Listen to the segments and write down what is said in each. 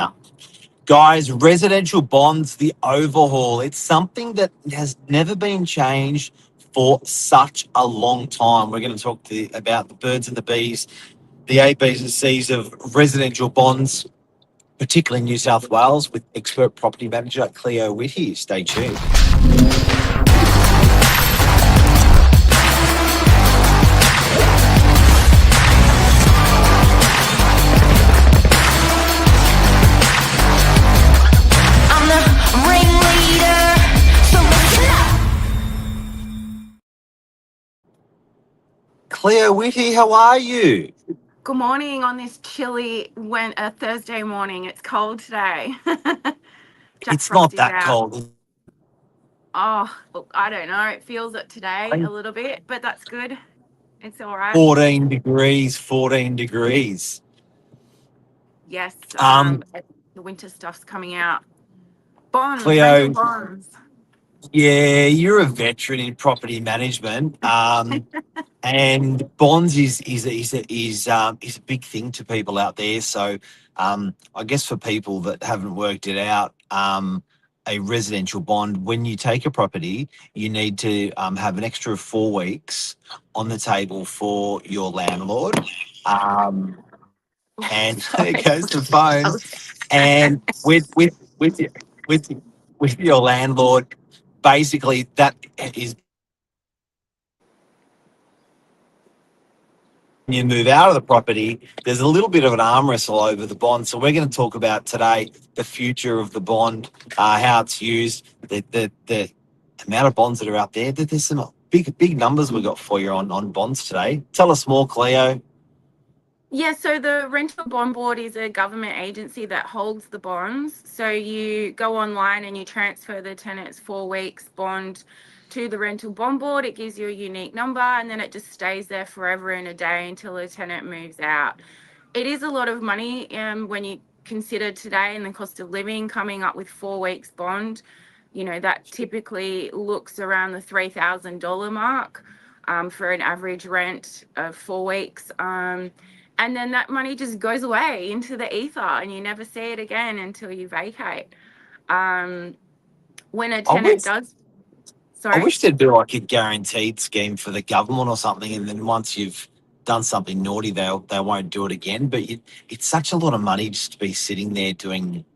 No. Guys, residential bonds, the overhaul, it's something that has never been changed for such a long time. We're going to talk about the birds and the bees, the A, B's and C's of residential bonds, particularly in New South Wales, with expert property manager Cleo Whitty. Stay tuned. Cleo Whitty, how are you? Good morning on this chilly Thursday morning. It's cold today. Jack It's not Frost is that out. cold. Oh, look, I don't know. It feels it today a little bit, but that's good. It's all right. 14 degrees, 14 degrees. Yes, Um, the winter stuff's coming out. Bonds, rental Cleo, bonds. yeah, you're a veteran in property management, and bonds is a big thing to people out there. So, I guess for people that haven't worked it out, a residential bond, when you take a property, you need to have an extra 4 weeks on the table for your landlord. Um, and there Sorry. goes the phone. And with with your landlord, basically that is when you move out of the property. There's a little bit of an arm wrestle over the bond. So we're going to talk about today the future of the bond, how it's used, the amount of bonds that are out there. There's some big numbers we got for you on bonds today. Tell us more, Cleo. Yeah, so the Rental Bond Board is a government agency that holds the bonds. So you go online and you transfer the tenant's 4 weeks bond to the Rental Bond Board. It gives you a unique number and then it just stays there forever and a day until the tenant moves out. It is a lot of money when you consider today and the cost of living coming up with 4 weeks bond. You know, that typically looks around the $3,000 mark for an average rent of 4 weeks. And then that money just goes away into the ether and you never see it again until you vacate. When a I wish tenant does, I sorry? wish there'd be like a guaranteed scheme for the government or something, and then once you've done something naughty, they won't do it again. But it's such a lot of money just to be sitting there doing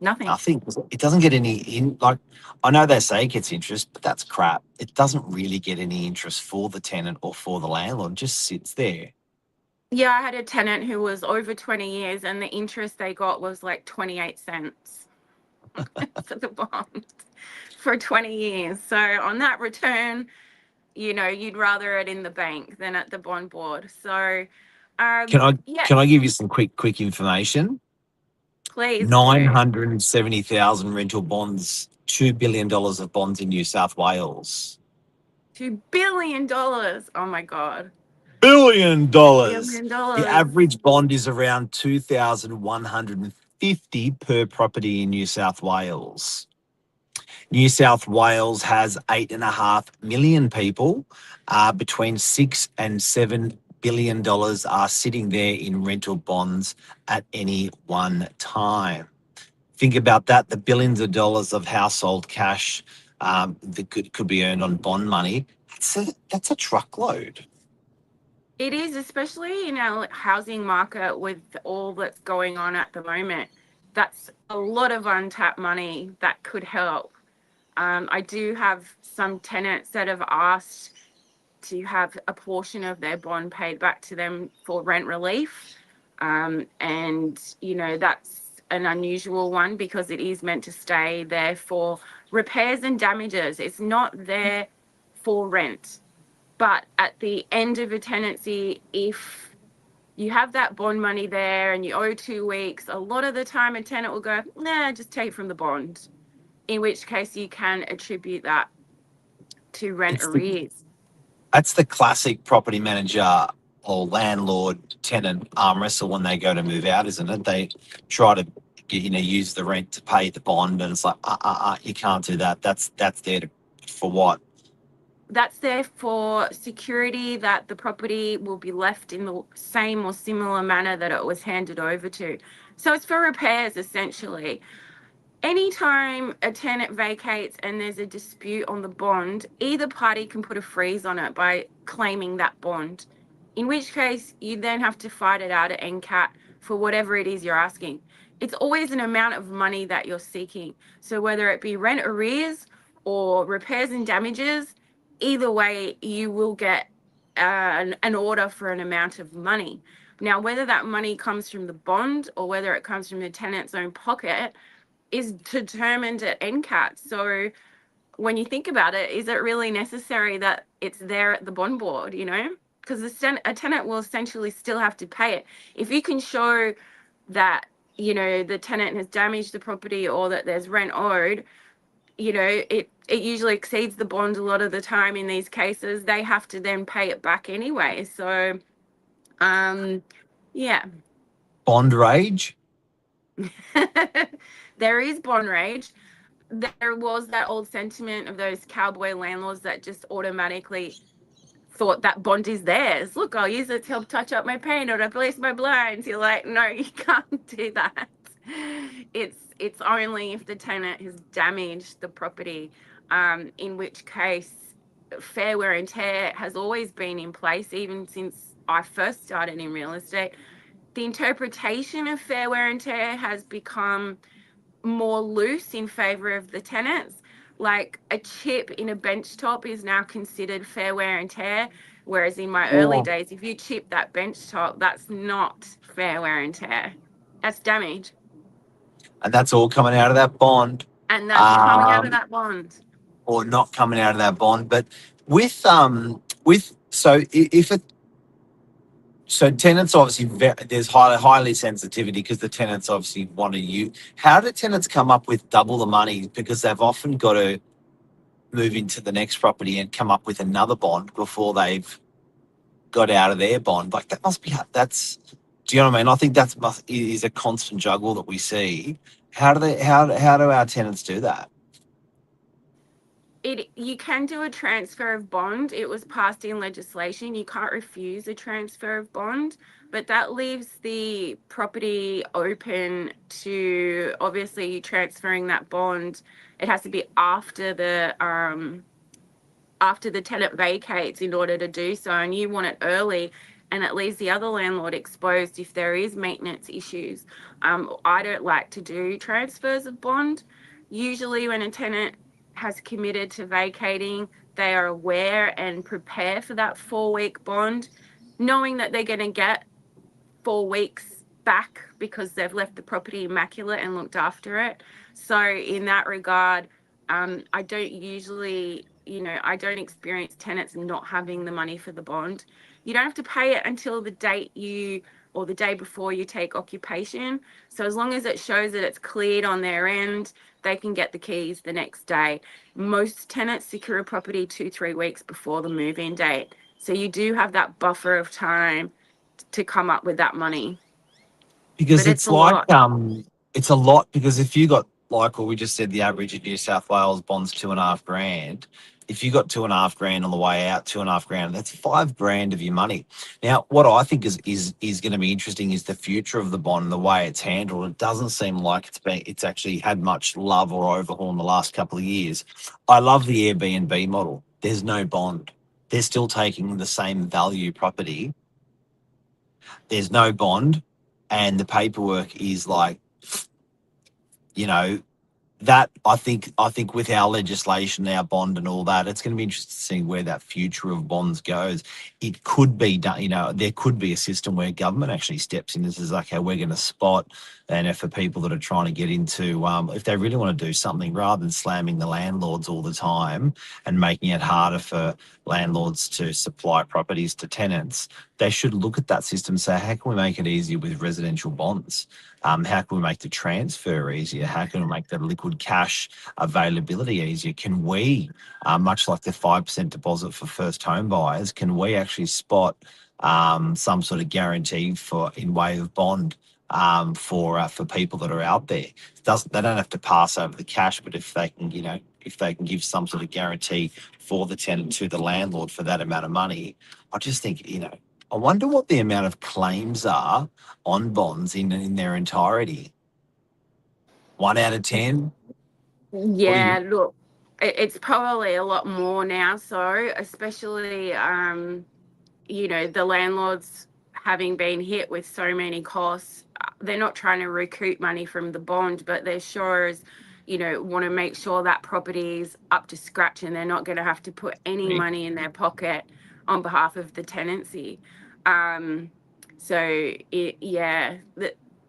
Nothing. nothing. It doesn't get any in. Like, I know they say it gets interest, but that's crap. It doesn't really get any interest for the tenant or for the landlord. It just sits there. Yeah, I had a tenant who was over 20 years and the interest they got was like 28 cents for the bond for 20 years. So on that return, you know, you'd rather it in the bank than at the bond board. So, Can I yeah, can I give you some quick information? please Nine do. hundred and seventy thousand rental bonds, $2 billion of bonds in New South Wales. $2 billion. Oh my God. $1 billion. The $1 billion. average bond is around 2,150 per property in New South Wales. New South Wales has 8.5 million people. Between $6 and $7 billion are sitting there in rental bonds at any one time. Think about that, the billions of dollars of household cash that could be earned on bond money. That's a truckload. It is, especially in our housing market with all that's going on at the moment. That's a lot of untapped money that could help. I do have some tenants that have asked to have a portion of their bond paid back to them for rent relief. And, you know, that's an unusual one because it is meant to stay there for repairs and damages. It's not there for rent. But at the end of a tenancy, if you have that bond money there and you owe 2 weeks, a lot of the time a tenant will go, nah, just take it from the bond, in which case you can attribute that to rent It's the arrears. That's the classic property manager or landlord tenant arm wrestle when they go to move out, isn't it? They try to use the rent to pay the bond, and it's like, you can't do that. That's there for what? That's there for security that the property will be left in the same or similar manner that it was handed over to. So it's for repairs, essentially. Anytime a tenant vacates and there's a dispute on the bond, either party can put a freeze on it by claiming that bond, in which case you then have to fight it out at NCAT for whatever it is you're asking. It's always an amount of money that you're seeking. So whether it be rent arrears or repairs and damages, either way, you will get an order for an amount of money. Now, whether that money comes from the bond or whether it comes from the tenant's own pocket is determined at NCAT. So when you think about it, is it really necessary that it's there at the bond board, you know? Because a tenant will essentially still have to pay it. If you can show that, you know, the tenant has damaged the property or that there's rent owed, you know, it usually exceeds the bond a lot of the time in these cases. They have to then pay it back anyway. So, yeah. Bond rage? There is bond rage. There was that old sentiment of those cowboy landlords that just automatically thought that bond is theirs. Look, I'll use it to help touch up my paint or to police my blinds. You're like, no, you can't do that. It's only if the tenant has damaged the property, in which case fair wear and tear has always been in place, even since I first started in real estate. The interpretation of fair wear and tear has become more loose in favor of the tenants. Like a chip in a bench top is now considered fair wear and tear, whereas in my early days, if you chip that bench top, that's not fair wear and tear. That's damage. And that's all coming out of that bond. And that's coming out of that bond. Or not coming out of that bond. But with so if it so tenants obviously there's highly sensitivity because the tenants obviously want to use. How do tenants come up with double the money because they've often got to move into the next property and come up with another bond before they've got out of their bond? Like that must be that's. Do you know what I mean? I think is a constant juggle that we see. How do our tenants do that? You can do a transfer of bond. It was passed in legislation. You can't refuse a transfer of bond, but that leaves the property open to obviously transferring that bond. It has to be after the tenant vacates in order to do so, and you want it early, and it leaves the other landlord exposed if there is maintenance issues. I don't like to do transfers of bond. Usually when a tenant has committed to vacating, they are aware and prepare for that 4-week bond, knowing that they're going to get 4 weeks back because they've left the property immaculate and looked after it. So in that regard, I don't usually, I don't experience tenants not having the money for the bond. You don't have to pay it until the date or the day before you take occupation. So as long as it shows that it's cleared on their end, they can get the keys the next day. Most tenants secure a property 2-3 weeks before the move-in date. So you do have that buffer of time to come up with that money. Because but it's like it's a lot because if you got like what we just said, the average in New South Wales bonds $2,500. If you got $2,500 on the way out, $2,500, that's $5,000 of your money. Now, what I think is going to be interesting is the future of the bond and the way it's handled. It doesn't seem like it's actually had much love or overhaul in the last couple of years. I love the Airbnb model. There's no bond. They're still taking the same value property. There's no bond, and the paperwork is like, that I think with our legislation, our bond and all that, it's going to be interesting to see where that future of bonds goes. It could be done, there could be a system where government actually steps in and says, okay, we're going to spot, and if for people that are trying to get into, if they really want to do something, rather than slamming the landlords all the time and making it harder for landlords to supply properties to tenants, they should look at that system and say, how can we make it easier with residential bonds? How can we make the transfer easier? How can we make the liquid cash availability easier? Can we, much like the 5% deposit for first home buyers, can we actually spot some sort of guarantee in way of bond for people that are out there? They don't have to pass over the cash, but if they can, if they can give some sort of guarantee for the tenant to the landlord for that amount of money, I just think, I wonder what the amount of claims are on bonds in their entirety. 1 out of 10. What do you? Yeah, look, it's probably a lot more now. So, especially, the landlords having been hit with so many costs, they're not trying to recoup money from the bond, but they're sure as, want to make sure that property is up to scratch and they're not going to have to put any money in their pocket on behalf of the tenancy. Um, yeah,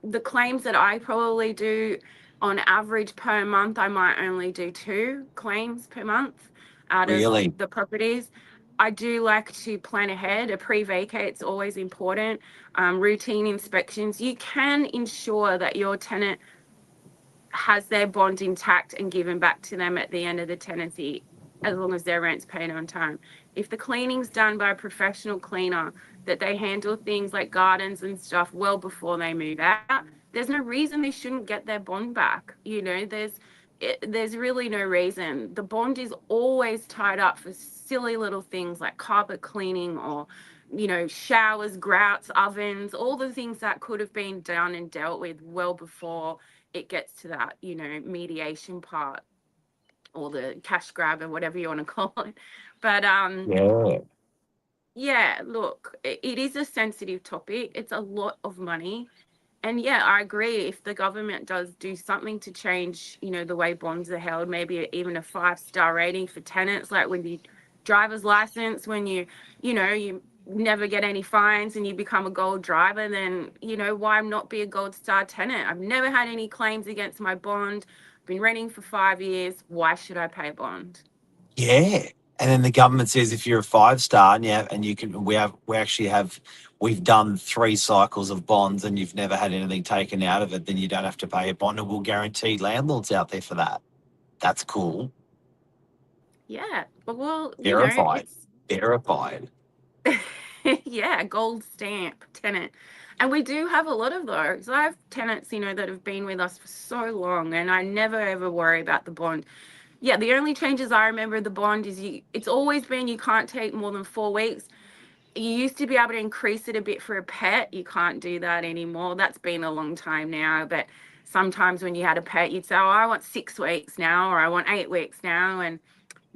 the claims that I probably do on average per month, I might only do 2 claims per month out of Really? the properties. I do like to plan ahead. A pre-vacate's always important. Routine inspections. You can ensure that your tenant has their bond intact and given back to them at the end of the tenancy, as long as their rent's paid on time. If the cleaning's done by a professional cleaner, that they handle things like gardens and stuff well before they move out, there's no reason they shouldn't get their bond back. There's really no reason. The bond is always tied up for silly little things like carpet cleaning or showers, grouts, ovens, all the things that could have been done and dealt with well before it gets to that, mediation part or the cash grab or whatever you want to call it. But Yeah. yeah, look, it is a sensitive topic. It's a lot of money. And yeah, I agree. If the government does do something to change, the way bonds are held, maybe even a 5-star rating for tenants, like when you driver's license, when you never get any fines and you become a gold driver, then, why not be a gold star tenant? I've never had any claims against my bond. Been renting for 5 years. Why should I pay a bond? Yeah. And then the government says if you're a 5-star and you can, we've done 3 cycles of bonds and you've never had anything taken out of it, then you don't have to pay a bond, and we'll guarantee landlords out there for that. That's cool. Yeah. Well, Verified. it's Verified. yeah, gold stamp tenant. And we do have a lot of those. I have tenants, that have been with us for so long, and I never ever worry about the bond. Yeah, the only changes I remember the bond is it's always been you can't take more than 4 weeks. You used to be able to increase it a bit for a pet. You can't do that anymore. That's been a long time now. But sometimes when you had a pet, you'd say, oh, I want 6 weeks now, or I want 8 weeks now. And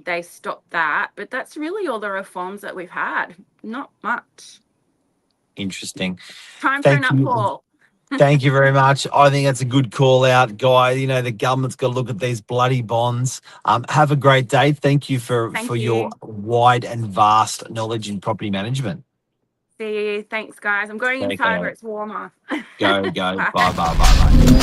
they stopped that. But that's really all the reforms that we've had. Not much. Interesting. Time for an Thank you. uphaul. Thank you very much. I think that's a good call out, Guy. The government's got to look at these bloody bonds. Have a great day. Thank you for Thank your you. wide and vast knowledge in property management. See you. Thanks, guys. I'm going Take inside where care. it's warmer. Go. Bye, Bye. bye, bye, bye.